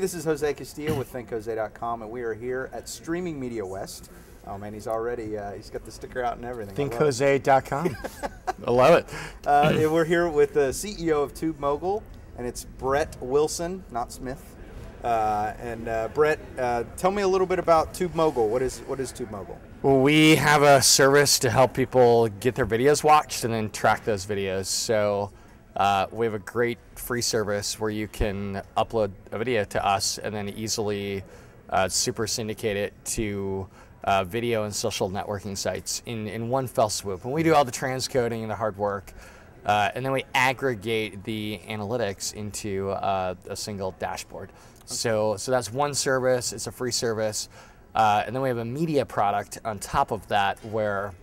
this is Jose Castillo with ThinkJose.com, and we are here at Streaming Media West. Oh man, he's already, he's got the sticker out and everything. ThinkJose.com. I love it. And we're here with the CEO of Tubemogul, and it's Brett Wilson, not Smith. Brett, tell me a little bit about Tubemogul. What is Tubemogul? Well, we have a service to help people get their videos watched and then track those videos. So we have a great free service where you can upload a video to us and then easily super syndicate it to video and social networking sites in one fell swoop. And we do all the transcoding and the hard work. And then we aggregate the analytics into a single dashboard. Okay. So that's one service. It's a free service. And then we have a media product on top of that where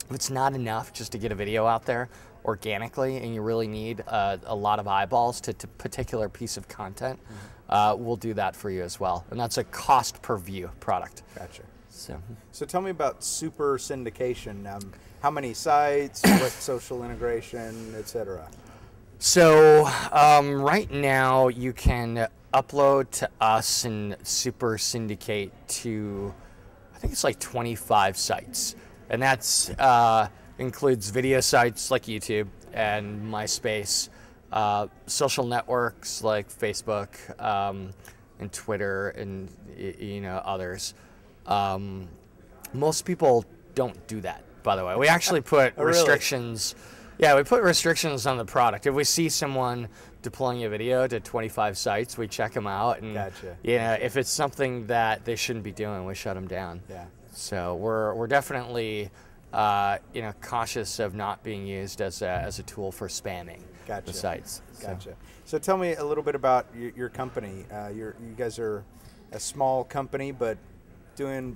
if it's not enough just to get a video out there organically and you really need a lot of eyeballs to a particular piece of content, we'll do that for you as well. And that's a cost per view product. Gotcha. So tell me about super syndication. How many sites, what social integration, etc.? So right now you can upload to us and super syndicate to, I think it's like 25 sites. And that's includes video sites like YouTube and MySpace, social networks like Facebook and Twitter and others. Most people don't do that, by the way. We actually put restrictions. Really? Yeah, we put restrictions on the product. If we see someone deploying a video to 25 sites, we check them out, and gotcha. If it's something that they shouldn't be doing, we shut them down. Yeah. So we're definitely cautious of not being used as a tool for spamming the sites. Gotcha. So tell me a little bit about your company. You guys are a small company, but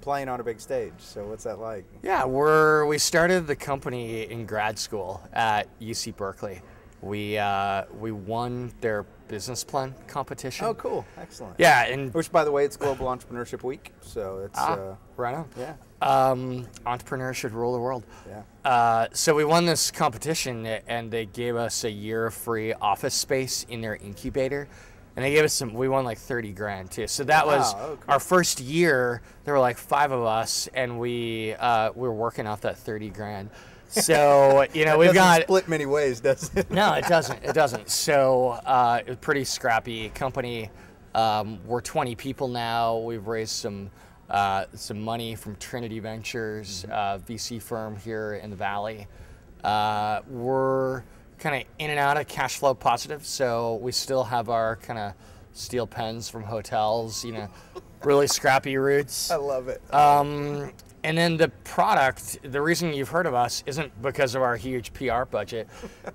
playing on a big stage. So what's that like? Yeah, we started the company in grad school at UC Berkeley. We won their business plan competition. Oh, cool! Excellent. Yeah, and which, by the way, it's Global Entrepreneurship Week, so it's right on. Yeah. Entrepreneurs should rule the world. Yeah. So we won this competition, and they gave us a year of free office space in their incubator. And they gave us we won like 30 grand too. So that was our first year. There were like 5 of us, and we were working off that 30 grand. So, we've got split many ways, does it? No, it doesn't. It doesn't. So it's a pretty scrappy company. We're 20 people now. We've raised some money from Trinity Ventures, VC firm here in the Valley. We're kind of in and out of cash flow positive, so we still have our kind of steel pens from hotels, really scrappy roots. I love it. And then the product, the reason you've heard of us isn't because of our huge PR budget.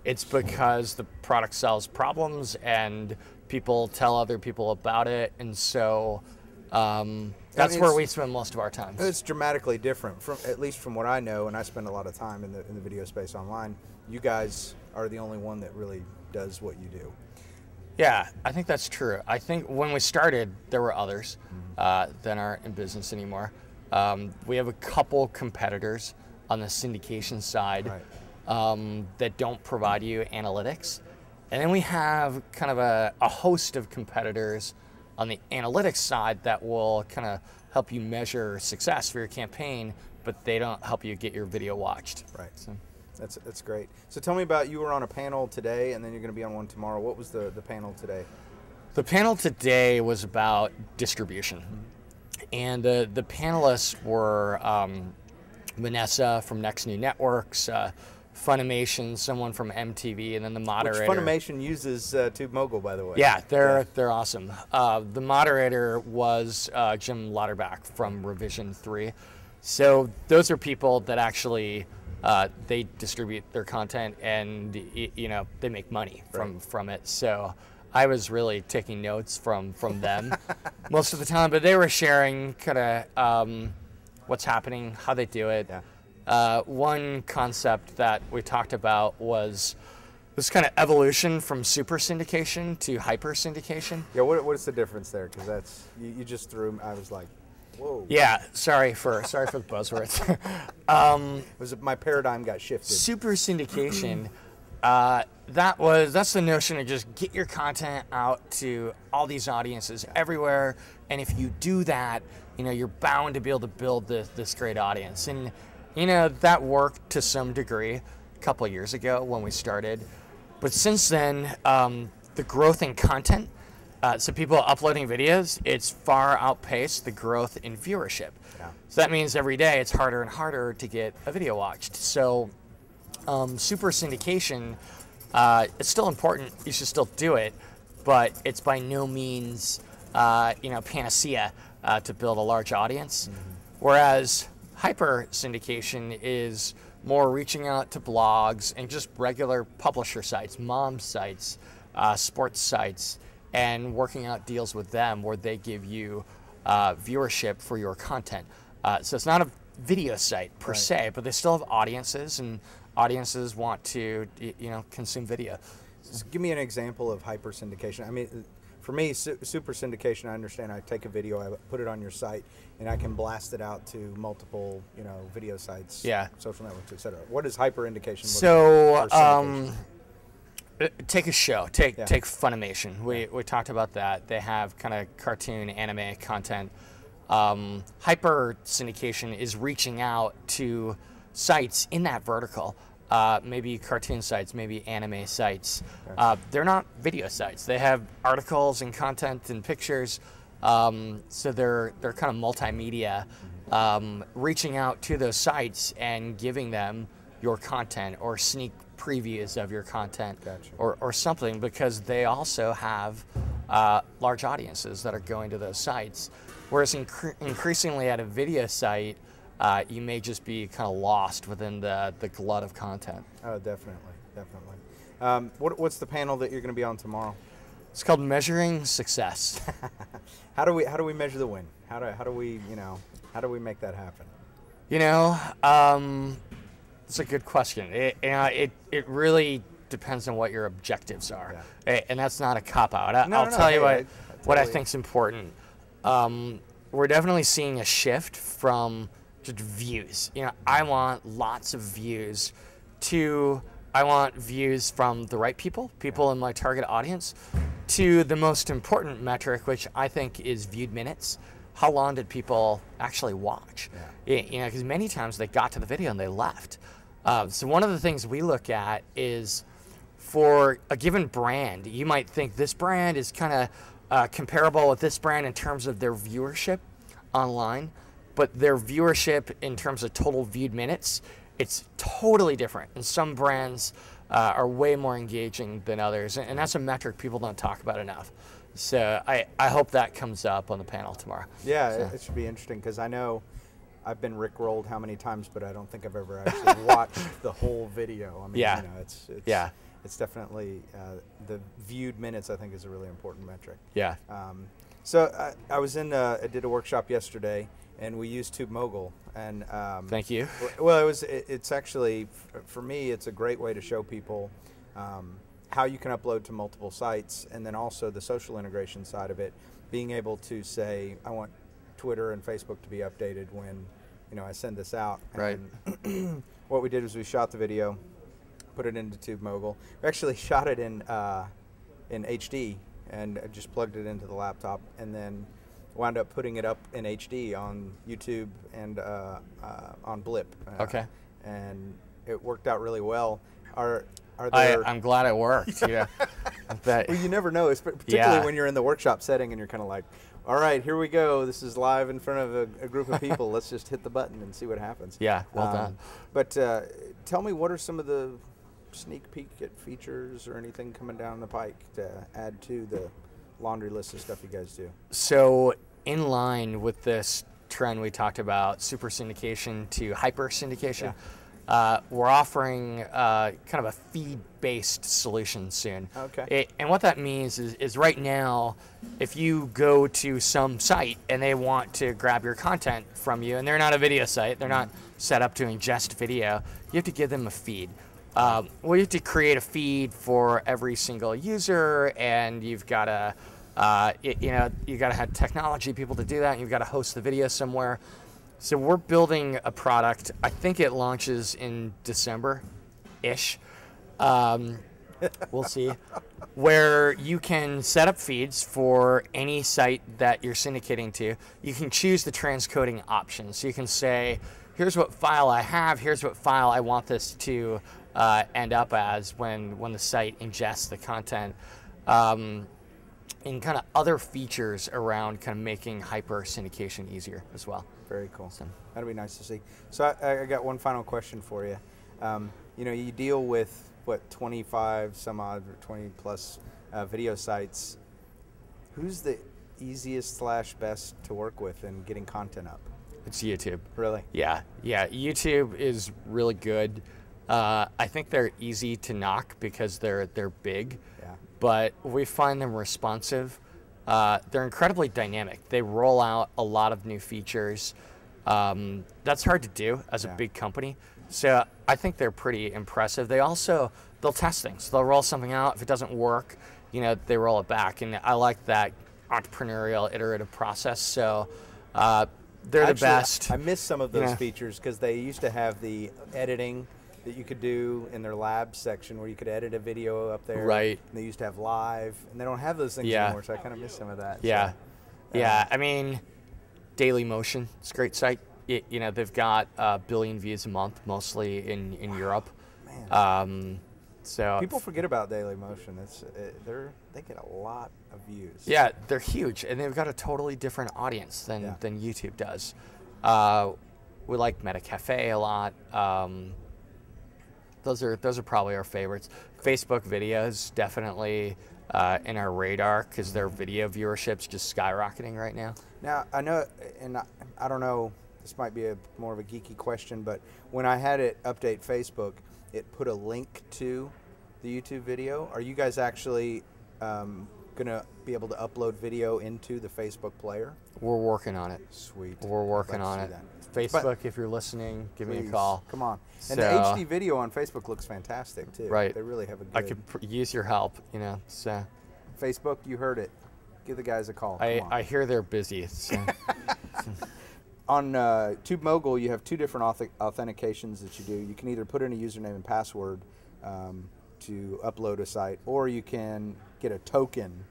It's because the product solves problems and people tell other people about it, and so that's where we spend most of our time. It's dramatically different, at least from what I know, and I spend a lot of time in the video space online. You guys are the only one that really does what you do. Yeah, I think that's true. I think when we started, there were others that aren't in business anymore. We have a couple competitors on the syndication side that don't provide you analytics. And then we have kind of a host of competitors on the analytics side that will kind of help you measure success for your campaign, but they don't help you get your video watched. Right. So that's great. So tell me about, you were on a panel today, and then you're going to be on one tomorrow. What was the panel today? The panel today was about distribution. And the panelists were Vanessa from Next New Networks, Funimation, someone from MTV, and then the moderator. Which Funimation uses Tubemogul, by the way. Yeah, they're awesome. The moderator was Jim Lauterbach from Revision 3. So those are people that actually they distribute their content, and they make money from it. So I was really taking notes from them most of the time, but they were sharing kind of what's happening, how they do it. Yeah. One concept that we talked about was this kind of evolution from super syndication to hyper syndication. Yeah, what's the difference there? Because that's you just threw. I was like, whoa. Yeah, sorry for the buzzwords. My paradigm got shifted. Super syndication That's the notion of just get your content out to all these audiences everywhere, and if you do that, you're bound to be able to build this great audience. And that worked to some degree a couple of years ago when we started, but since then, the growth in content, so people uploading videos, it's far outpaced the growth in viewership. Yeah. So that means every day it's harder and harder to get a video watched. So super syndication, it's still important. You should still do it, but it's by no means, panacea to build a large audience. Mm-hmm. Whereas hyper syndication is more reaching out to blogs and just regular publisher sites, mom sites, sports sites, and working out deals with them where they give you viewership for your content. So it's not a video site per se, but they still have audiences, and audiences want to consume video. Just give me an example of hyper syndication. I mean, for me, super syndication, I understand. I take a video, I put it on your site, and I can blast it out to multiple, video sites, social networks, etc. What is hyper syndication? So, take a show. Take Funimation. We talked about that. They have kind of cartoon, anime content. Hyper syndication is reaching out to sites in that vertical. Maybe cartoon sites, maybe anime sites. They're not video sites. They have articles and content and pictures, so they're kind of multimedia, reaching out to those sites and giving them your content or sneak previews of your content, or something, because they also have large audiences that are going to those sites. Whereas increasingly at a video site, you may just be kind of lost within the glut of content. Oh, definitely. What's the panel that you're going to be on tomorrow? It's called Measuring Success. How do we measure the win? How do we make that happen? It's a good question. It really depends on what your objectives are, and that's not a cop-out. I'll tell you what I think is important. We're definitely seeing a shift from just views. I want lots of views I want views from the right people in my target audience, to the most important metric, which I think is viewed minutes. How long did people actually watch? Because many times they got to the video and they left. So one of the things we look at is, for a given brand, you might think this brand is kind of comparable with this brand in terms of their viewership online, but their viewership in terms of total viewed minutes, it's totally different. And some brands are way more engaging than others, and that's a metric people don't talk about enough. So I hope that comes up on the panel tomorrow. Yeah, it should be interesting, because I know I've been rickrolled how many times, but I don't think I've ever actually watched the whole video. I mean, it's definitely the viewed minutes, I think, is a really important metric. Yeah. So I did a workshop yesterday, and we used Tubemogul, and thank you. Well, it's actually, for me, it's a great way to show people how you can upload to multiple sites, and then also the social integration side of it, being able to say, I want Twitter and Facebook to be updated when I send this out. Right. And what we did was we shot the video, put it into Tubemogul. We actually shot it in HD and just plugged it into the laptop, and then wound up putting it up in HD on YouTube and on Blip. Okay. And it worked out really well. I'm glad it worked. Well, you never know, particularly when you're in the workshop setting and you're kind of like, all right, here we go. This is live in front of a group of people. Let's just hit the button and see what happens. Yeah, well done. But tell me, what are some of the sneak peek at features or anything coming down the pike to add to the laundry list of stuff you guys do? So in line with this trend we talked about, super syndication to hyper syndication, we're offering kind of a feed-based solution soon. Okay. And what that means is right now, if you go to some site and they want to grab your content from you, and they're not a video site, they're not set up to ingest video, you have to give them a feed. Well, you have to create a feed for every single user, and you've got to, you got to have technology people to do that, and you've got to host the video somewhere. So we're building a product. I think it launches in December-ish, We'll see. Where you can set up feeds for any site that you're syndicating to. You can choose the transcoding option. So you can say, here's what file I have, here's what file I want this to end up as when the site ingests the content. And kind of other features around kind of making hyper syndication easier as well. Very cool. So that'll be nice to see. So I got one final question for you. You know, you deal with what 25 some odd or 20 plus video sites. Who's the easiest / best to work with in getting content up? It's YouTube. Really? Yeah. YouTube is really good. I think they're easy to knock because they're big. Yeah. But we find them responsive. They're incredibly dynamic. They roll out a lot of new features. That's hard to do as a big company. So I think they're pretty impressive. They'll test things. They'll roll something out. If it doesn't work, you know, they roll it back. And I like that entrepreneurial, iterative process. So they're the best. I miss some of those features because they used to have the editing that you could do in their lab section where you could edit a video up there. Right. And they used to have live, and they don't have those things anymore, so I kind of miss some of that. Yeah. So, I mean, Daily Motion, it's a great site. You know, they've got 1 billion views a month, mostly in Europe. Man. So people forget about Daily Motion. They get a lot of views. Yeah, they're huge, and they've got a totally different audience than YouTube does. We like MetaCafe a lot. Those are probably our favorites. Facebook videos definitely in our radar because their video viewership's just skyrocketing right now. Now I know, and I don't know. This might be more of a geeky question, but when I had it update Facebook, it put a link to the YouTube video. Are you guys actually gonna be able to upload video into the Facebook player? We're working on it. Sweet. We're working on it. Facebook, if you're listening, give me a call. Come on. And the HD video on Facebook looks fantastic too. Right. They really have a good. I could use your help, you know. So. Facebook, you heard it. Give the guys a call. I hear they're busy. So. On Tubemogul, you have 2 different authentications that you do. You can either put in a username and password to upload a site, or you can get a token,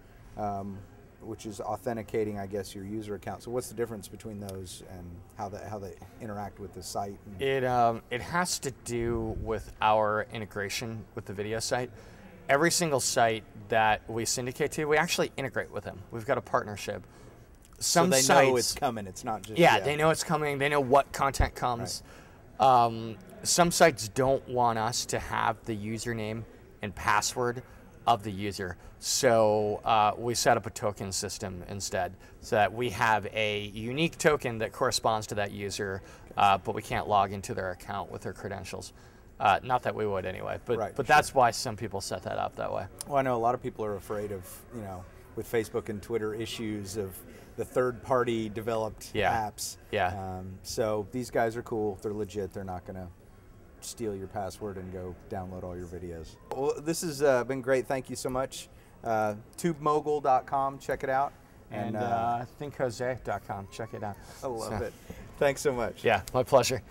which is authenticating, I guess, your user account. So what's the difference between those and how they interact with the site? It has to do with our integration with the video site. Every single site that we syndicate to, we actually integrate with them. We've got a partnership. So they know it's coming. It's not just they know it's coming. They know what content comes. Right. Some sites don't want us to have the username and password of the user, so we set up a token system instead, so that we have a unique token that corresponds to that user, but we can't log into their account with their credentials. Not that we would anyway, but that's why some people set that up that way. Well, I know a lot of people are afraid of, you know, with Facebook and Twitter issues of the third-party developed apps. Yeah. So these guys are cool. They're legit. They're not going to steal your password and go download all your videos. Well, this has been great. Thank you so much. Tubemogul.com. Check it out. And thinkhose.com. Check it out. I love it. Thanks so much. Yeah, my pleasure.